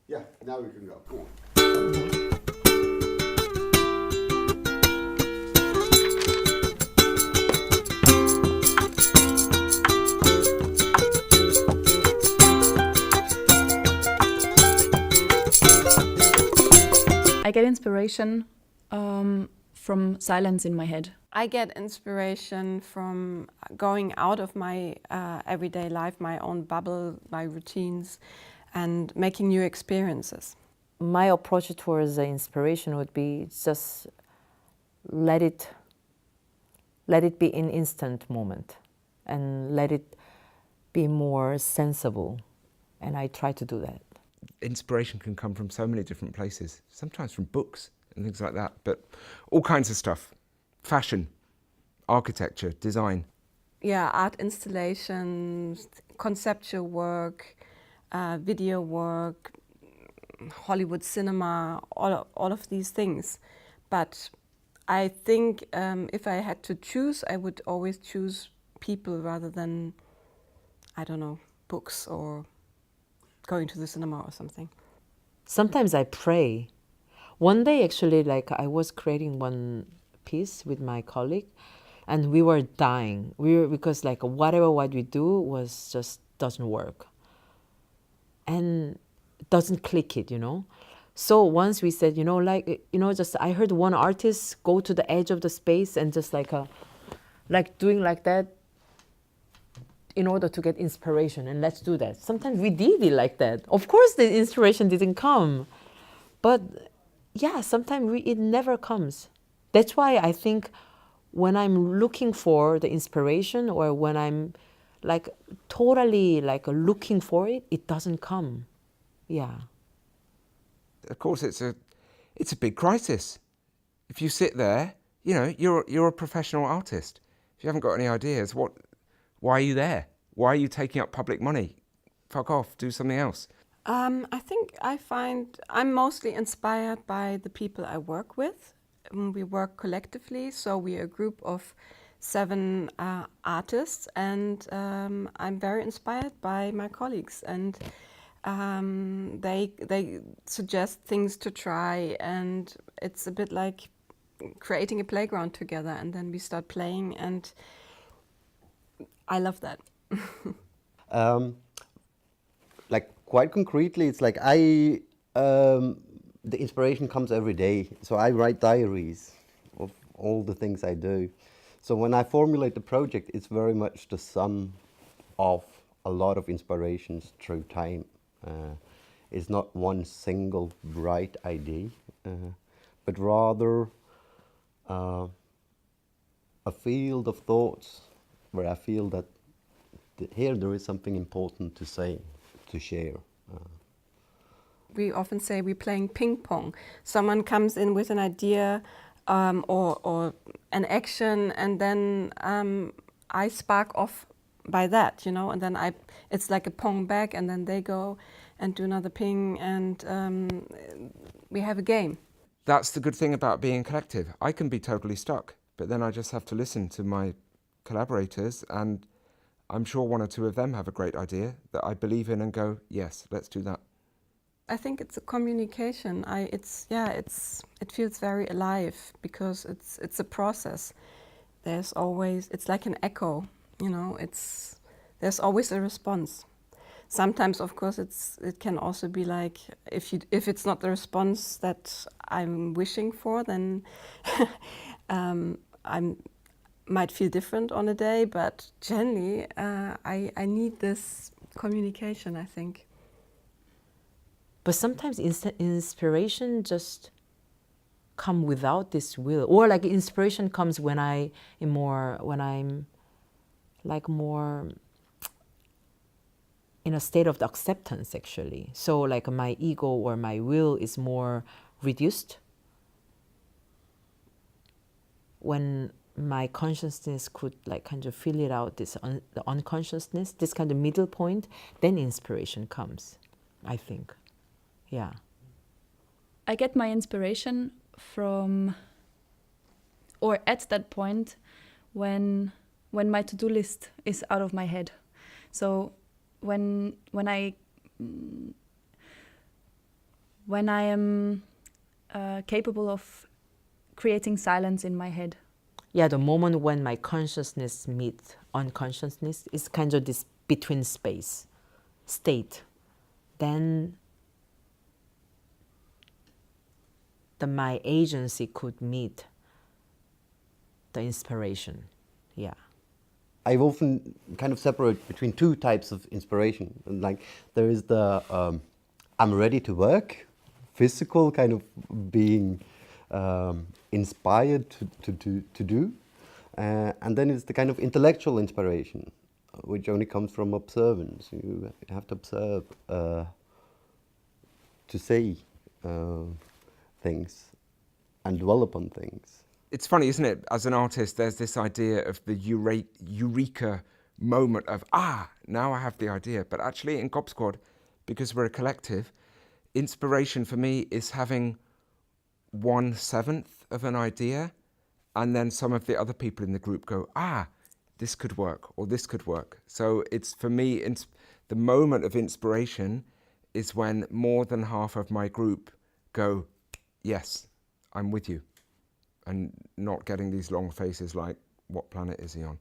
Yeah, now we can go. Go on. I get inspiration from silence in my head. I get inspiration from going out of my everyday life, my own bubble, my routines, and making new experiences. My approach towards the inspiration would be just let it be an instant moment and let it be more sensible, and I try to do that. Inspiration can come from so many different places, sometimes from books and things like that, but all kinds of stuff. Fashion, architecture, design. Yeah, art installations, conceptual work, video work, Hollywood cinema, all of these things. But I think if I had to choose, I would always choose people rather than, I don't know, books or going to the cinema or something. Sometimes I pray. One day, actually, like I was creating one piece with my colleague, and we were dying. Because like what we do was just doesn't work, and doesn't click it, you know. So once we said, just I heard one artist go to the edge of the space and just like doing like that in order to get inspiration, and let's do that. Sometimes we did it like that. Of course, the inspiration didn't come, but yeah, sometimes it never comes. That's why I think when I'm looking for the inspiration, or when I'm like totally like looking for it, it doesn't come. Yeah. Of course, it's a big crisis. If you sit there, you're a professional artist. If you haven't got any ideas, why are you there? Why are you taking up public money? Fuck off, do something else. I think I'm mostly inspired by the people I work with. We work collectively, so we're a group of 7 artists, and I'm very inspired by my colleagues, and they suggest things to try, and it's a bit like creating a playground together, and then we start playing, and I love that. Like quite concretely, it's like the inspiration comes every day. So I write diaries of all the things I do. So when I formulate the project, it's very much the sum of a lot of inspirations through time. It's not one single bright idea, but rather a field of thoughts where I feel that here there is something important to say, to share. We often say we're playing ping pong. Someone comes in with an idea or an action, and then I spark off by that, and then it's like a pong back, and then they go and do another ping, and we have a game. That's the good thing about being collective. I can be totally stuck, but then I just have to listen to my collaborators, and I'm sure 1 or 2 of them have a great idea that I believe in and go, yes, let's do that. I think it's a communication. It feels very alive because it's a process. It's like an echo, there's always a response. Sometimes, of course, it can also be like if it's not the response that I'm wishing for, then I might feel different on a day. But generally, I need this communication, I think. But sometimes inspiration just come without this will, or like inspiration comes when I'm like more in a state of acceptance, actually. So like my ego or my will is more reduced. When my consciousness could like kind of fill it out, the unconsciousness, this kind of middle point, then inspiration comes, I think. Yeah. I get my inspiration from, or at that point, when my to-do list is out of my head. So when when I am capable of creating silence in my head. Yeah, the moment when my consciousness meets unconsciousness is kind of this between space, state. Then my agency could meet the inspiration. Yeah. I've often kind of separate between two types of inspiration. Like there is the I'm ready to work, physical kind of being inspired to do. And then it's the kind of intellectual inspiration, which only comes from observance. You have to observe to say things and dwell upon things. It's funny, isn't it? As an artist, there's this idea of the eureka moment of, now I have the idea. But actually in Gob Squad, because we're a collective, inspiration for me is having 1/7 of an idea, and then some of the other people in the group go, this could work, or this could work. So it's, for me, the moment of inspiration is when more than half of my group go, yes, I'm with you. And not getting these long faces like, what planet is he on?